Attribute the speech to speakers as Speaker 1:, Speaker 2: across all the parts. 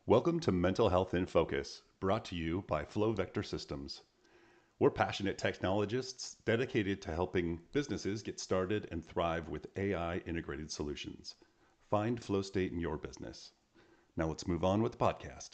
Speaker 1: Welcome to Mental Health in Focus, brought to you by Flow Vector Systems. We're passionate technologists dedicated to helping businesses get started and thrive with AI integrated solutions. Find flow state in your business. Now let's move on with the podcast.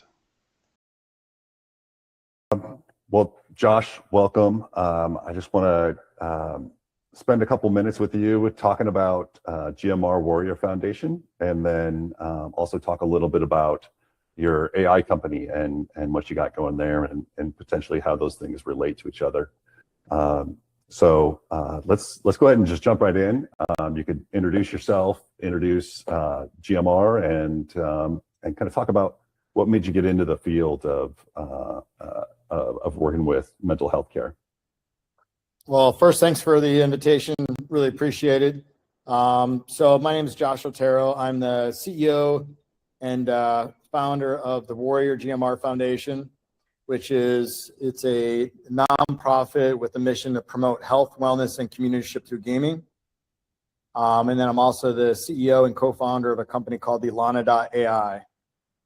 Speaker 2: Well, Josh, welcome. I just want to spend a couple minutes with you talking about GMR Warrior Foundation, and then also talk a little bit about your AI company and what you got going there, and potentially how those things relate to each other. So let's go ahead and just jump right in. You could introduce yourself, introduce GMR, and kind of talk about what made you get into the field of working with mental health care.
Speaker 3: Well, first, thanks for the invitation. Really appreciate it. So my name is Josh Otero. I'm the CEO and founder of the Warrior GMR Foundation, which it's a nonprofit with a mission to promote health, wellness, and communityship through gaming. And then I'm also the CEO and co-founder of a company called Elanah.ai,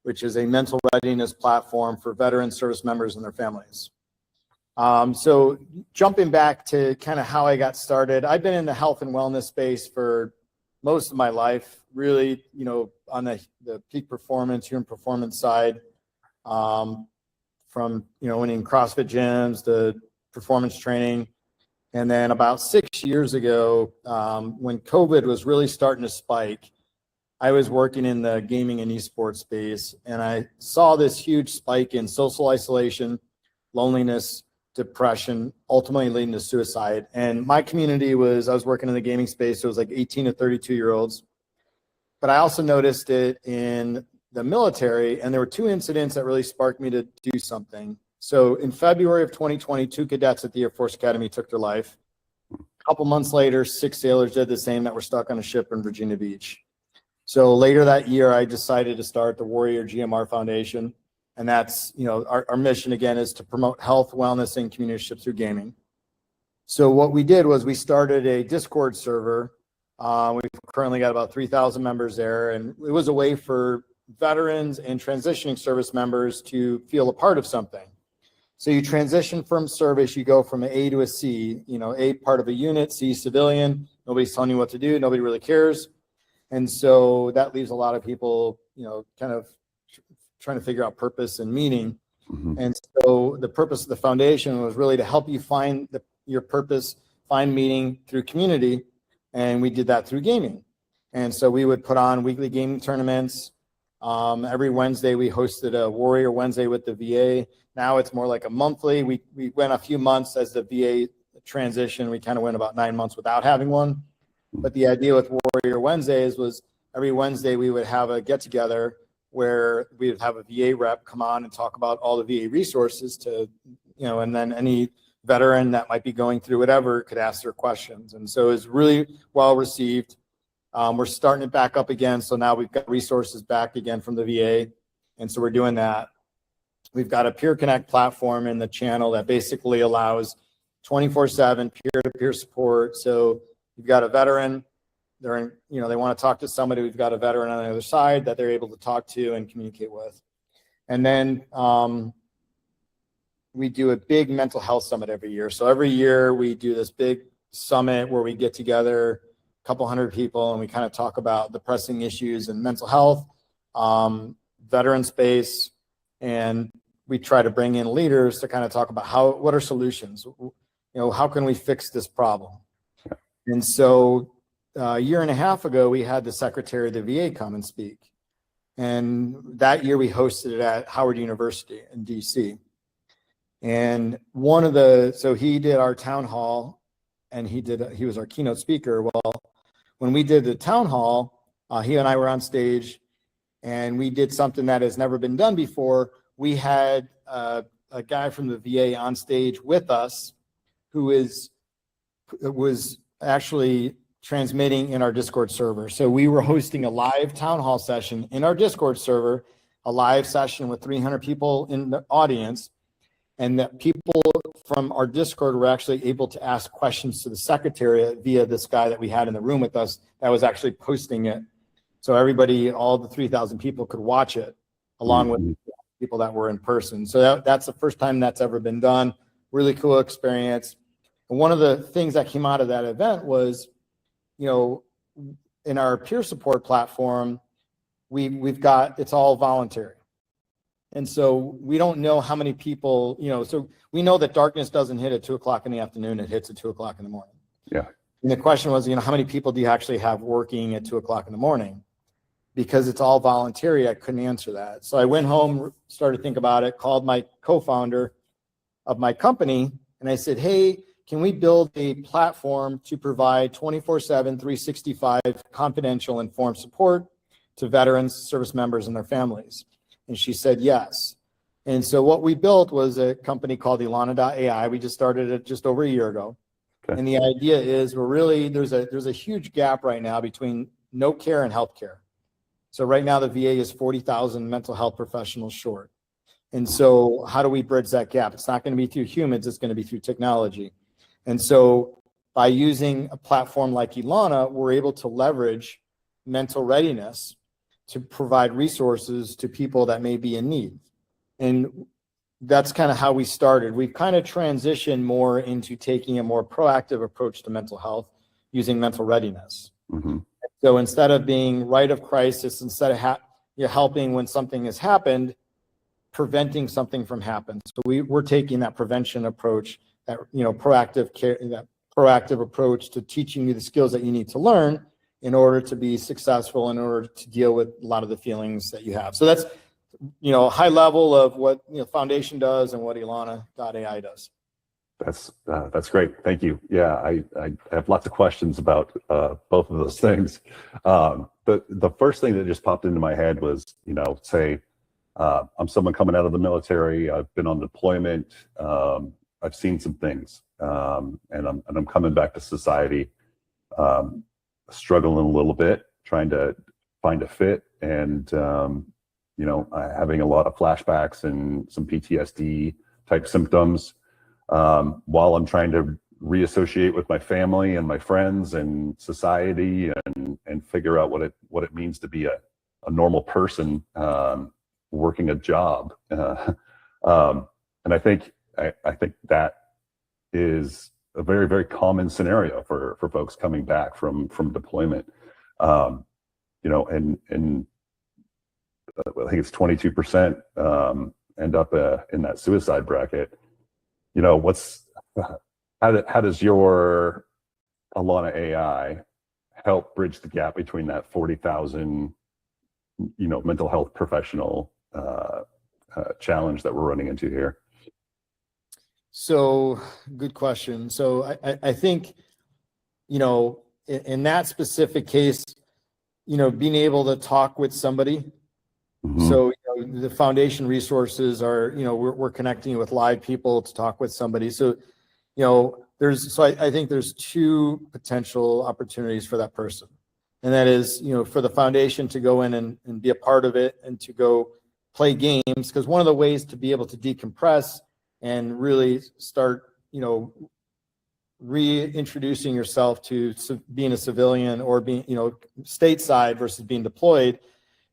Speaker 3: which is a mental readiness platform for veteran service members and their families. So jumping back to kind of how I got started, I've been in the health and wellness space for most of my life, really, on the peak performance, human performance side, from, winning CrossFit gyms to performance training. And then about 6 years ago, when COVID was really starting to spike, I was working in the gaming and esports space, and I saw this huge spike in social isolation, loneliness, depression, ultimately leading to suicide. And my community I was working in the gaming space, so it was like 18 to 32-year-olds. But I also noticed it in the military, and there were two incidents that really sparked me to do something. So in February of 2020, 2 cadets at the Air Force Academy took their life. A couple months later, 6 sailors did the same that were stuck on a ship in Virginia Beach. So later that year, I decided to start the Warrior GMR Foundation. And that's, our mission, again, is to promote health, wellness, and communityship through gaming. So what we did was we started a Discord server. We've currently got about 3,000 members there. And it was a way for veterans and transitioning service members to feel a part of something. So you transition from service, you go from an A to a C, A part of a unit, C civilian. Nobody's telling you what to do. Nobody really cares. And so that leaves a lot of people, kind of trying to figure out purpose and meaning. Mm-hmm. And so the purpose of the foundation was really to help you find your purpose, find meaning through community. And we did that through gaming. And so we would put on weekly gaming tournaments. Every Wednesday we hosted a Warrior Wednesday with the VA. Now it's more like a monthly. We went a few months as the VA transition. We kind of went about 9 months without having one. But the idea with Warrior Wednesdays was every Wednesday we would have a get together where we would have a VA rep come on and talk about all the VA resources to, and then any veteran that might be going through whatever could ask their questions. And so it's really well received. We're starting it back up again. So now we've got resources back again from the VA. And so we're doing that. We've got a Peer Connect platform in the channel that basically allows 24/7 peer-to-peer support. So you've got a veteran, they want to talk to somebody. We've got a veteran on the other side that they're able to talk to and communicate with. And then we do a big mental health summit every year. So every year we do this big summit where we get together, a couple hundred people, and we kind of talk about the pressing issues in mental health, veteran space, and we try to bring in leaders to kind of talk about what are solutions? How can we fix this problem? And so a year and a half ago, we had the Secretary of the VA come and speak. And that year we hosted it at Howard University in DC. And so he did our town hall, and he was our keynote speaker. Well, when we did the town hall, he and I were on stage, and we did something that has never been done before. We had a guy from the VA on stage with us who was actually transmitting in our Discord server. So we were hosting a live town hall session in our Discord server, a live session with 300 people in the audience. And that people from our Discord were actually able to ask questions to the secretary via this guy that we had in the room with us that was actually posting it. So everybody, all the 3,000 people could watch it. along with people that were in person. So that's the first time that's ever been done. Really cool experience. And one of the things that came out of that event was, in our peer support platform, we've got, it's all voluntary. And so we don't know how many people, so we know that darkness doesn't hit at 2:00 in the afternoon, it hits at 2:00 in the morning.
Speaker 2: Yeah.
Speaker 3: And the question was, how many people do you actually have working at 2:00 in the morning? Because it's all voluntary, I couldn't answer that. So I went home, started to think about it, called my co-founder of my company, and I said, hey, can we build a platform to provide 24/7, 365 confidential informed support to veterans, service members, and their families? And she said yes. And so what we built was a company called Elanah.ai. We just started it just over a year ago. Okay. And the idea is there's a huge gap right now between no care and healthcare. So right now the VA is 40,000 mental health professionals short. And so how do we bridge that gap? It's not going to be through humans, it's going to be through technology. And so by using a platform like Elanah, we're able to leverage mental readiness to provide resources to people that may be in need. And that's kind of how we started. We've kind of transitioned more into taking a more proactive approach to mental health using mental readiness. Mm-hmm. So instead of being right of crisis, instead of helping when something has happened, preventing something from happening. So we're taking that prevention approach, that proactive care, that proactive approach to teaching you the skills that you need to learn in order to be successful, in order to deal with a lot of the feelings that you have. So that's high level of what Foundation does and what Elanah.ai does.
Speaker 2: That's great. Thank you. Yeah, I have lots of questions about both of those things. The first thing that just popped into my head was, say I'm someone coming out of the military. I've been on deployment. I've seen some things, and I'm coming back to society, struggling a little bit, trying to find a fit, and having a lot of flashbacks and some PTSD type symptoms, while I'm trying to reassociate with my family and my friends and society, and figure out what it means to be a normal person working a job. And I think that is a very, very common scenario for folks coming back from deployment. And I think it's 22% end up in that suicide bracket. How does your Elanah.ai help bridge the gap between that 40,000 mental health professional challenge that we're running into here?
Speaker 3: So good question. So I think, in that specific case, being able to talk with somebody. Mm-hmm. So the foundation resources are, we're connecting you with live people to talk with somebody. So, I think there's two potential opportunities for that person. And that is, for the foundation to go in and be a part of it and to go play games. Because one of the ways to be able to decompress and really start, reintroducing yourself to being a civilian or being, stateside versus being deployed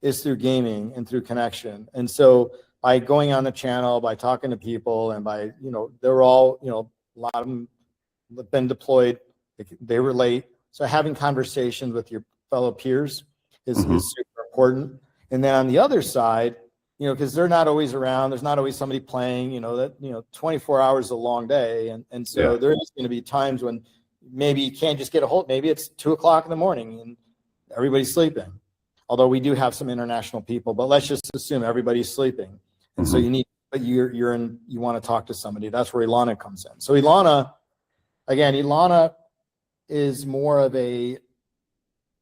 Speaker 3: is through gaming and through connection. And so by going on the channel, by talking to people, and by, they're all, a lot of them have been deployed, they relate. So having conversations with your fellow peers is super important. And then on the other side, because they're not always around, there's not always somebody playing, 24 hours is a long day. And so there's going to be times when maybe you can't just get a hold, maybe it's 2:00 in the morning and everybody's sleeping. Although we do have some international people, but let's just assume everybody's sleeping. And so you want to talk to somebody. That's where Elanah comes in. So Elanah is more of a,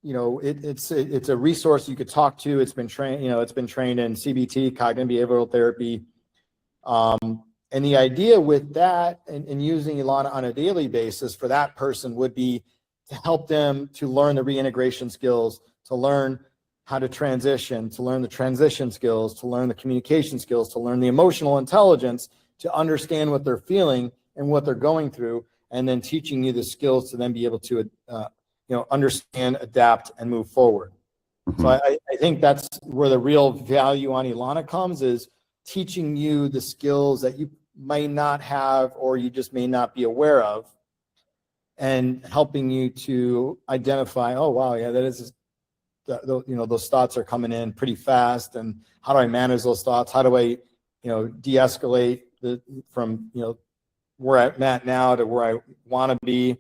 Speaker 3: it's a resource you could talk to. It's been trained, it's been trained in CBT, cognitive behavioral therapy. And the idea with that and using Elanah on a daily basis for that person would be to help them to learn the reintegration skills, to learn how to transition, to learn the transition skills, to learn the communication skills, to learn the emotional intelligence, to understand what they're feeling and what they're going through, and then teaching you the skills to then be able to understand, adapt, and move forward. So I think that's where the real value on Elanah comes, is teaching you the skills that you may not have or you just may not be aware of, and helping you to identify, oh, wow, yeah, that is, those thoughts are coming in pretty fast. And how do I manage those thoughts? How do I, de-escalate from, where I'm at now to where I want to be?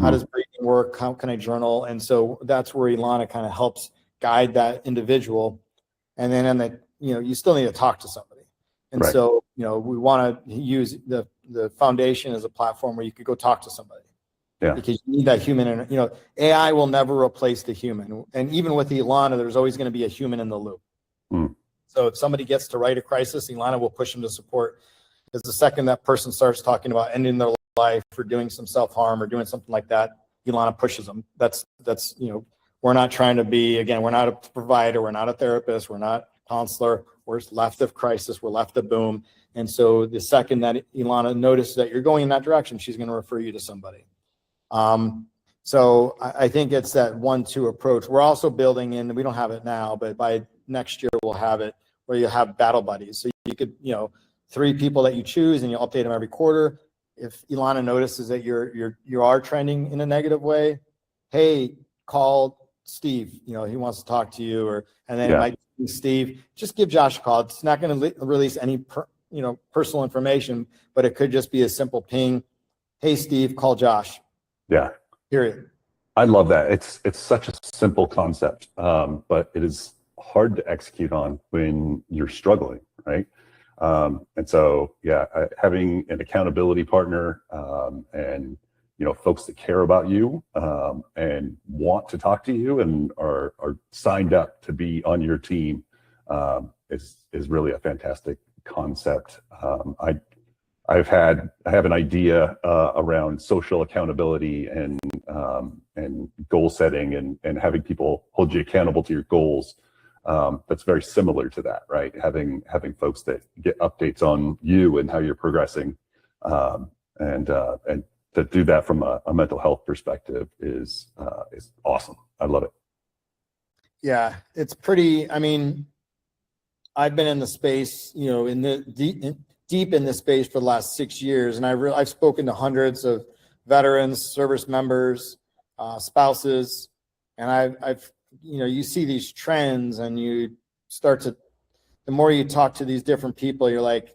Speaker 3: How does breathing work? How can I journal? And so that's where Elanah kind of helps guide that individual. And then you still need to talk to somebody. And
Speaker 2: Right.
Speaker 3: so, we want to use the foundation as a platform where you could go talk to somebody.
Speaker 2: Yeah.
Speaker 3: Because you need that human, AI will never replace the human. And even with Elanah, there's always going to be a human in the loop. So if somebody gets to write a crisis, Elanah will push them to support. Because the second that person starts talking about ending their life or doing some self-harm or doing something like that, Elanah pushes them. That's we're not trying to be, again, we're not a provider, we're not a therapist, we're not a counselor, we're left of crisis, we're left of boom. And so the second that Elanah notices that you're going in that direction, she's going to refer you to somebody. So I think it's that 1-2 approach. We're also building in, we don't have it now, but by next year we'll have it where you have battle buddies. So you could, 3 people that you choose and you update them every quarter. If Elanah notices that you are trending in a negative way, hey, call Steve, he wants to talk to you, and then it might be Steve, just give Josh a call. It's not going to release any, personal information, but it could just be a simple ping. Hey, Steve, call Josh.
Speaker 2: Yeah.
Speaker 3: Period.
Speaker 2: I love that. It's such a simple concept, but it is hard to execute on when you're struggling, right? And so, having an accountability partner, and folks that care about you, and want to talk to you and are signed up to be on your team, is really a fantastic concept. I have an idea around social accountability and goal setting and having people hold you accountable to your goals. That's very similar to that, right? Having folks that get updates on you and how you're progressing, and to do that from a mental health perspective is awesome. I love it.
Speaker 3: Yeah, it's pretty. I mean, I've been in the space, in the deep in this space for the last 6 years, and I've spoken to hundreds of veterans, service members, spouses, and I've you see these trends, and you start to, the more you talk to these different people, you're like,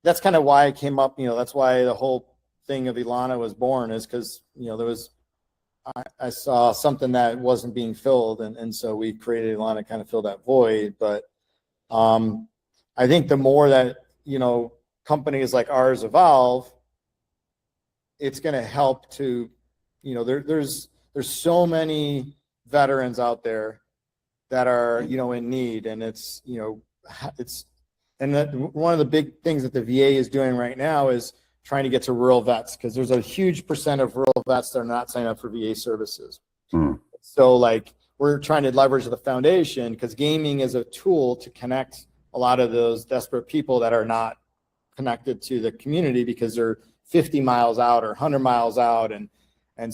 Speaker 3: that's kind of why I came up. That's why the whole thing of Elanah was born, is because I saw something that wasn't being filled, and so we created Elanah to kind of fill that void. But I think the more that companies like ours evolve, it's going to help to, there's so many veterans out there that are, in need, and it's that one of the big things that the VA is doing right now is trying to get to rural vets, because there's a huge percent of rural vets that are not signed up for VA services. So we're trying to leverage the foundation, because gaming is a tool to connect a lot of those desperate people that are not connected to the community because they're 50 miles out or 100 miles out, and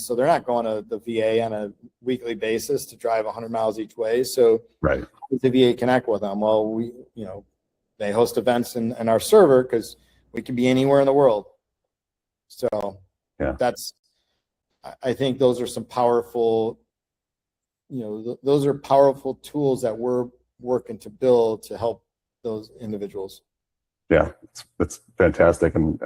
Speaker 3: so they're not going to the VA on a weekly basis to drive 100 miles each way. So
Speaker 2: right,
Speaker 3: the VA connect with them. Well, they host events in our server because we can be anywhere in the world. So I think those are some powerful, those are powerful tools that we're working to build to help those individuals.
Speaker 2: Yeah, it's fantastic. And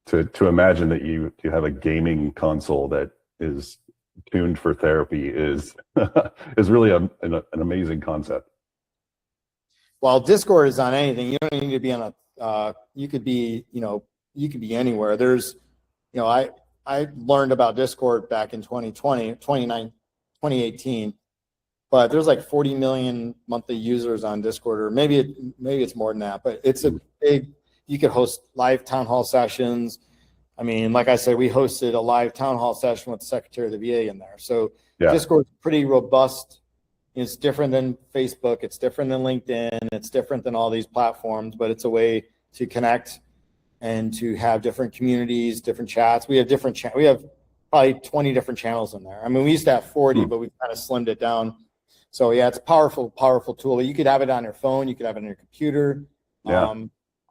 Speaker 2: to imagine that you have a gaming console that is tuned for therapy is really an amazing concept.
Speaker 3: Well, Discord is on anything. You don't need to be on you could be anywhere. There's, I learned about Discord back in 2018, but there's like 40 million monthly users on Discord, or maybe it's more than that, but it's a big, you could host live town hall sessions. I mean, like I said, we hosted a live town hall session with the Secretary of the VA in there. So Discord's pretty robust. It's different than Facebook. It's different than LinkedIn. It's different than all these platforms, but it's a way to connect and to have different communities, different chats. We have we have probably 20 different channels in there. I mean, we used to have 40, but we've kind of slimmed it down. So yeah, it's a powerful tool. You could have it on your phone. You could have it on your computer.
Speaker 2: Yeah.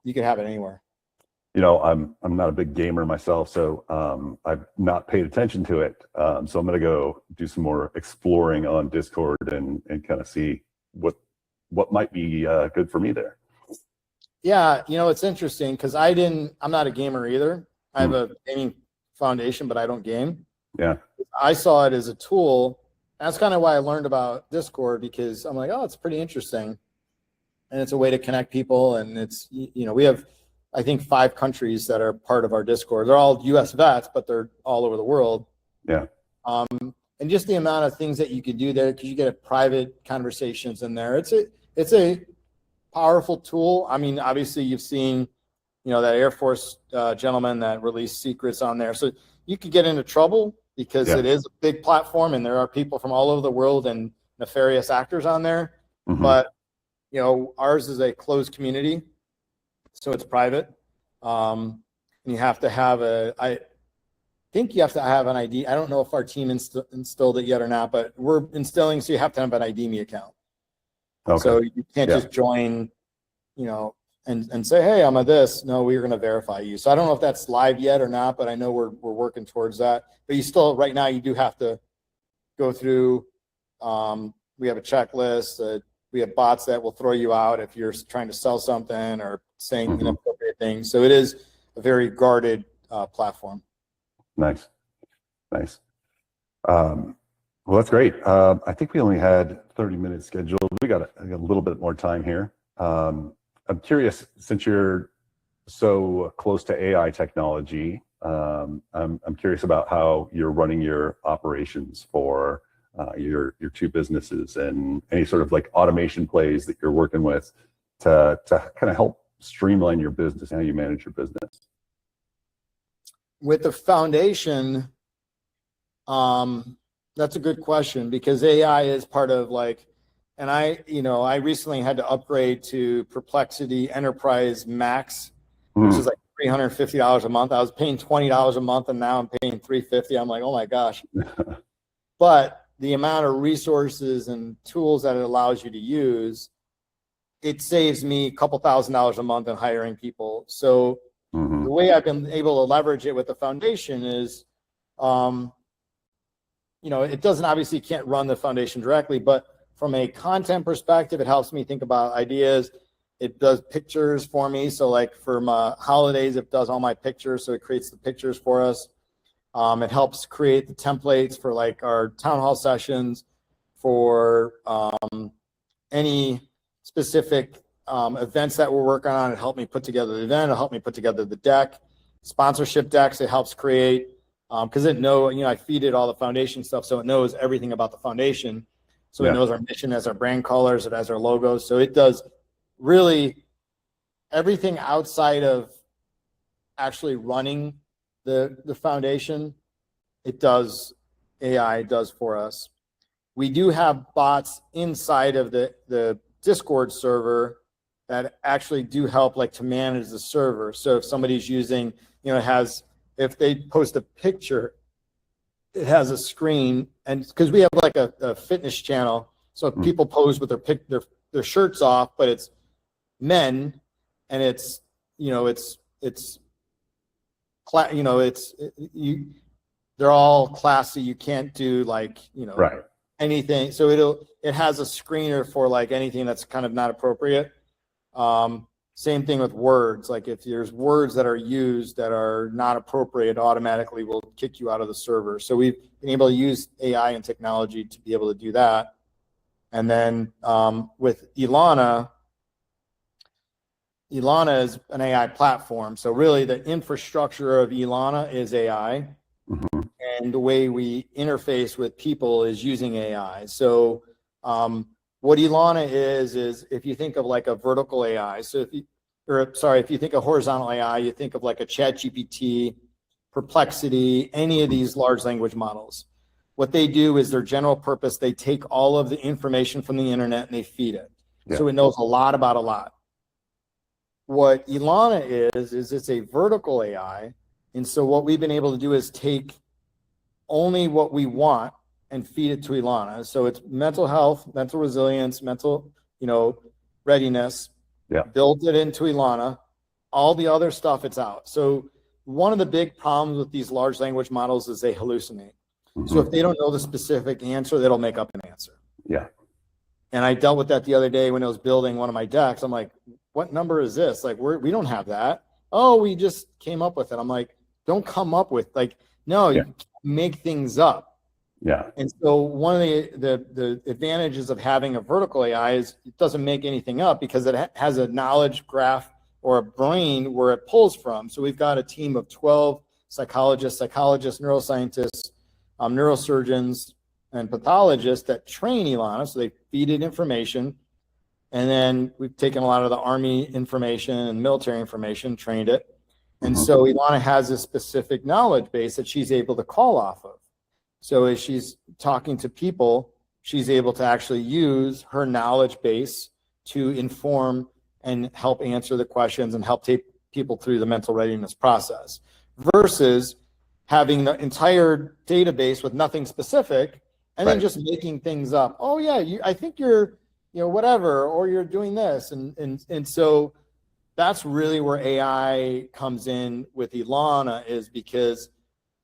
Speaker 3: You could have it anywhere.
Speaker 2: I'm not a big gamer myself, so I've not paid attention to it. So I'm going to go do some more exploring on Discord and kind of see what might be good for me there.
Speaker 3: Yeah, it's interesting because I'm not a gamer either. I have a gaming foundation, but I don't game.
Speaker 2: Yeah.
Speaker 3: I saw it as a tool. That's kind of why I learned about Discord, because I'm like, oh, it's pretty interesting. And it's a way to connect people. And it's, we have, I think, 5 countries that are part of our Discord. They're all US vets, but they're all over the world.
Speaker 2: Yeah.
Speaker 3: And just the amount of things that you could do there, because you get private conversations in there. It's a powerful tool. I mean, obviously you've seen, that Air Force gentleman that released secrets on there. So you could get into trouble because it is a big platform and there are people from all over the world and nefarious actors on there.
Speaker 2: Mm-hmm.
Speaker 3: But, ours is a closed community, so it's private. And you have to have I think you have to have an ID. I don't know if our team instilled it yet or not, but we're instilling, so you have to have an ID.me account.
Speaker 2: Okay.
Speaker 3: So you can't just join, and say, hey, I'm a this. No, we're going to verify you. So I don't know if that's live yet or not, but I know we're working towards that. But you still, right now, you do have to go through. We have a checklist. We have bots that will throw you out if you're trying to sell something or saying inappropriate things. So it is a very guarded platform.
Speaker 2: Nice. Well, that's great. I think we only had 30 minutes scheduled. We got a little bit more time here. I'm curious, since you're so close to AI technology, I'm curious about how you're running your operations for your 2 businesses and any sort of like automation plays that you're working with to kind of help streamline your business and how you manage your business.
Speaker 3: With the foundation, that's a good question, because AI is part of and I recently had to upgrade to Perplexity Enterprise Max, which is like $350 a month. I was paying $20 a month and now I'm paying $350. I'm like, oh my gosh. But the amount of resources and tools that it allows you to use, it saves me a couple $1,000s a month in hiring people. So the way I've been able to leverage it with the foundation is, it doesn't, obviously can't run the foundation directly, but from a content perspective, it helps me think about ideas. It does pictures for me. So like for my holidays, it does all my pictures. So it creates the pictures for us. It helps create the templates for like our town hall sessions, for any specific events that we're working on. It helped me put together the event. It helped me put together the deck, sponsorship decks. It helps create, because I feed it all the foundation stuff. So it knows everything about the foundation. So it knows our mission, as our brand colors, it has our logos. So it does really everything outside of actually running the foundation. AI does for us. We do have bots inside of the Discord server that actually do help to manage the server. So if somebody's using, if they post a picture, it has a screen, and because we have a fitness channel, so people pose with their shirts off, but it's men, and they're all classy. You can't do anything. So it has a screener for anything that's kind of not appropriate. Same thing with words. If there's words that are used that are not appropriate, automatically will kick you out of the server. So we've been able to use AI and technology to be able to do that. And then with Elanah is an AI platform. So really the infrastructure of Elanah is AI. And the way we interface with people is using AI. So what Elanah is if you think of a vertical AI. So if you think of horizontal AI, you think of a ChatGPT, Perplexity, any of these large language models. What they do is their general purpose. They take all of the information from the internet and they feed it. Yeah. So it knows a lot about a lot. What Elanah is it's a vertical AI. And so what we've been able to do is take only what we want and feed it to Elanah. So it's mental health, mental resilience, mental, readiness.
Speaker 2: Yeah.
Speaker 3: Build it into Elanah. All the other stuff, it's out. So one of the big problems with these large language models is they hallucinate.
Speaker 2: Mm-hmm.
Speaker 3: So if they don't know the specific answer, they'll make up an answer.
Speaker 2: Yeah.
Speaker 3: And I dealt with that the other day when I was building one of my decks. I'm like, what number is this? Like, we don't have that. Oh, we just came up with it. I'm like, don't come up with, like, no,
Speaker 2: Yeah.
Speaker 3: you make things up.
Speaker 2: Yeah.
Speaker 3: And so one of the advantages of having a vertical AI is it doesn't make anything up because it has a knowledge graph or a brain where it pulls from. So we've got a team of 12 psychologists, neuroscientists, neurosurgeons, and pathologists that train Elanah. So they feed it information. And then we've taken a lot of the Army information and military information, trained it. And
Speaker 2: Mm-hmm.
Speaker 3: so Elanah has a specific knowledge base that she's able to call off of. So as she's talking to people, she's able to actually use her knowledge base to inform and help answer the questions and help take people through the mental readiness process versus having the entire database with nothing specific and then just making things up. Oh yeah, I think you're, whatever, or you're doing this. And so that's really where AI comes in with Elanah, is because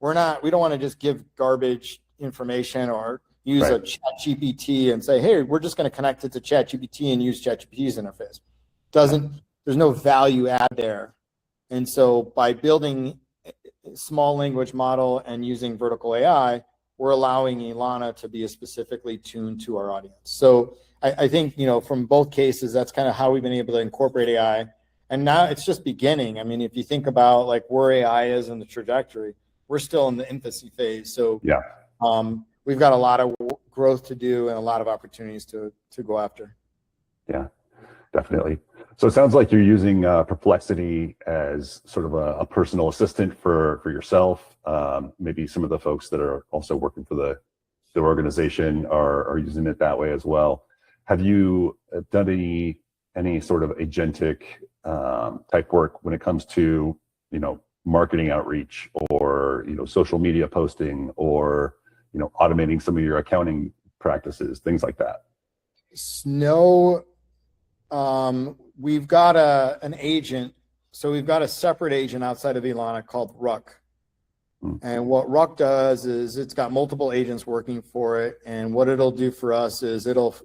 Speaker 3: we don't want to just give garbage information or use a ChatGPT and say, hey, we're just going to connect it to ChatGPT and use ChatGPT's interface. There's no value add there. And so by building a small language model and using vertical AI, we're allowing Elanah to be specifically tuned to our audience. So I think, from both cases, that's kind of how we've been able to incorporate AI. And now it's just beginning. I mean, if you think about like where AI is in the trajectory, we're still in the infancy phase. So
Speaker 2: Yeah.
Speaker 3: We've got a lot of growth to do and a lot of opportunities to go after.
Speaker 2: Yeah, definitely. So it sounds like you're using Perplexity as sort of a personal assistant for yourself. Maybe some of the folks that are also working for the organization are using it that way as well. Have you done any sort of agentic type work when it comes to, marketing outreach or, social media posting or, automating some of your accounting practices, things like that?
Speaker 3: No, we've got an agent. So we've got a separate agent outside of Elanah called Ruck. And what Ruck does is it's got multiple agents working for it. And what it'll do for us is it'll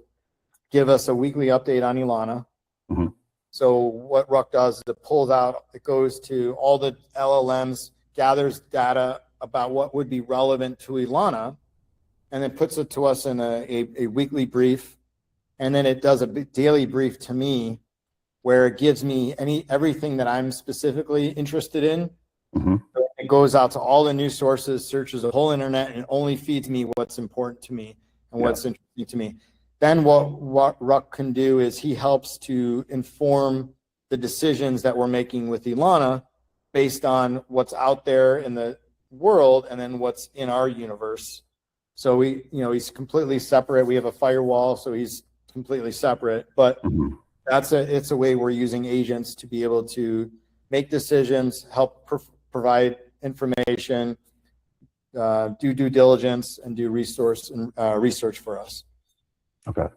Speaker 3: give us a weekly update on Elanah.
Speaker 2: Mm-hmm.
Speaker 3: So what Ruck does is it goes to all the LLMs, gathers data about what would be relevant to Elanah, and then puts it to us in a weekly brief. And then it does a daily brief to me where it gives me everything that I'm specifically interested in.
Speaker 2: Mm-hmm.
Speaker 3: So it goes out to all the news sources, searches the whole internet, and only feeds me what's important to me and what's interesting to me. Then what Ruck can do is he helps to inform the decisions that we're making with Elanah based on what's out there in the world and then what's in our universe. So he's completely separate. We have a firewall, so he's completely separate. But it's a way we're using agents to be able to make decisions, help provide information, do due diligence, and do research for us.
Speaker 2: Okay.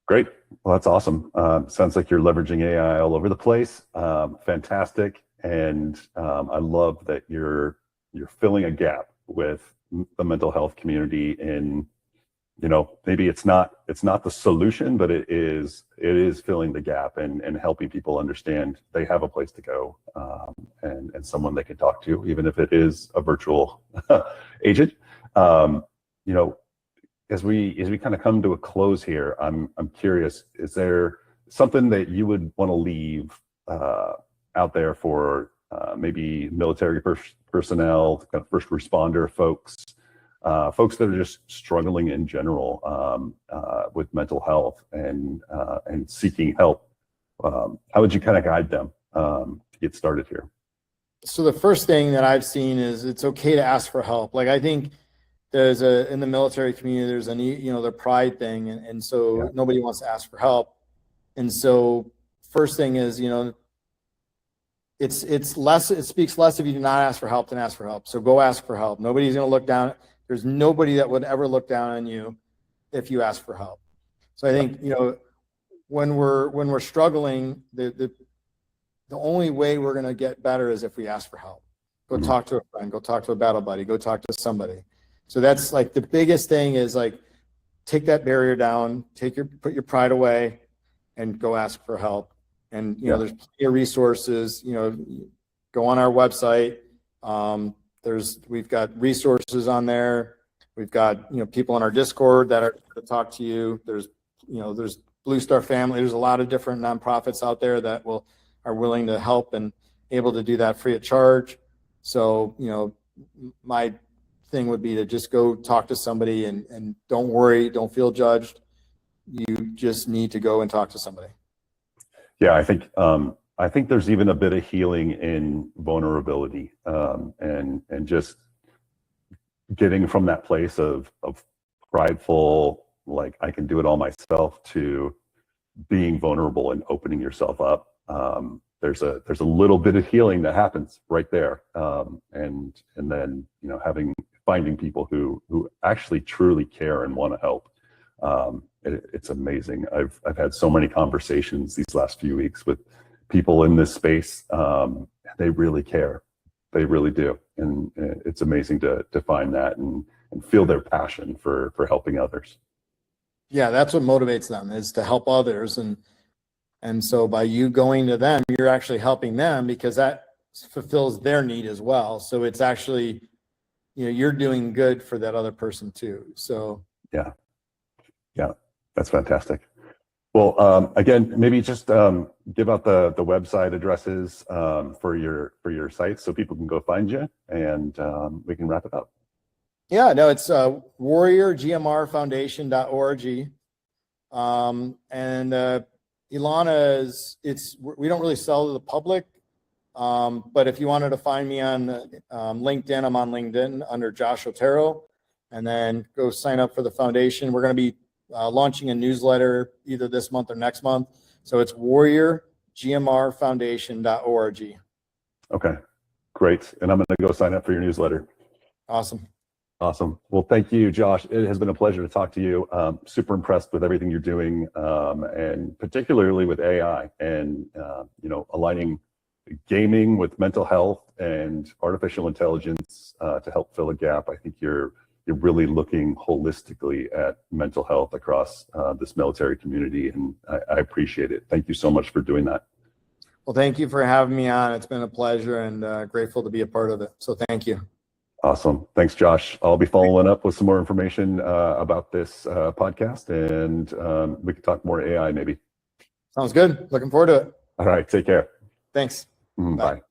Speaker 2: Great. Well, that's awesome. Sounds like you're leveraging AI all over the place. Fantastic. And I love that you're filling a gap with the mental health community in, maybe it's not the solution, but it is filling the gap and helping people understand they have a place to go, and someone they can talk to, even if it is a virtual agent. As we kind of come to a close here, I'm curious, is there something that you would want to leave out there for maybe military personnel, kind of first responder folks that are just struggling in general with mental health and seeking help? How would you kind of guide them to get started here?
Speaker 3: So the first thing that I've seen is it's okay to ask for help. Like, I think there's in the military community, there's the pride thing. And so nobody wants to ask for help. And so first thing is, it speaks less if you do not ask for help than ask for help. So go ask for help. Nobody's going to look down. There's nobody that would ever look down on you if you ask for help. So I think, when we're struggling, the only way we're going to get better is if we ask for help. Go talk to a friend, go talk to a battle buddy, go talk to somebody. So that's like the biggest thing is like, take that barrier down, put your pride away and go ask for help. And, there's plenty of resources, go on our website. We've got resources on there. We've got, people in our Discord that are to talk to you. There's Blue Star Family. There's a lot of different nonprofits out there that are willing to help and able to do that free of charge. So, my thing would be to just go talk to somebody and don't worry, don't feel judged. You just need to go and talk to somebody.
Speaker 2: Yeah, I think there's even a bit of healing in vulnerability, and just getting from that place of prideful, like I can do it all myself, to being vulnerable and opening yourself up. There's a little bit of healing that happens right there, and then finding people who actually truly care and want to help. It's amazing. I've had so many conversations these last few weeks with people in this space. They really care. They really do. And it's amazing to find that and feel their passion for helping others.
Speaker 3: Yeah, that's what motivates them, is to help others. And so by you going to them, you're actually helping them because that fulfills their need as well. So it's actually, you're doing good for that other person too. So
Speaker 2: yeah, that's fantastic. Well, again, maybe just give out the website addresses for your site so people can go find you, and we can wrap it up.
Speaker 3: Yeah, no, it's Warrior GMR Foundation.org. And Elanah we don't really sell to the public, but if you wanted to find me on LinkedIn, I'm on LinkedIn under Josh Otero, and then go sign up for the foundation. We're going to be launching a newsletter either this month or next month. So it's warriorgmrfoundation.org.
Speaker 2: Okay, great. And I'm going to go sign up for your newsletter.
Speaker 3: Awesome.
Speaker 2: Well, thank you, Josh. It has been a pleasure to talk to you. Super impressed with everything you're doing, and particularly with AI and, aligning gaming with mental health and artificial intelligence to help fill a gap. I think you're really looking holistically at mental health across this military community, and I appreciate it. Thank you so much for doing that.
Speaker 3: Well, thank you for having me on. It's been a pleasure and grateful to be a part of it. So thank you.
Speaker 2: Awesome. Thanks, Josh. I'll be following up with some more information about this podcast, and we can talk more AI maybe.
Speaker 3: Sounds good. Looking forward to it.
Speaker 2: All right. Take care.
Speaker 3: Thanks.
Speaker 2: Bye.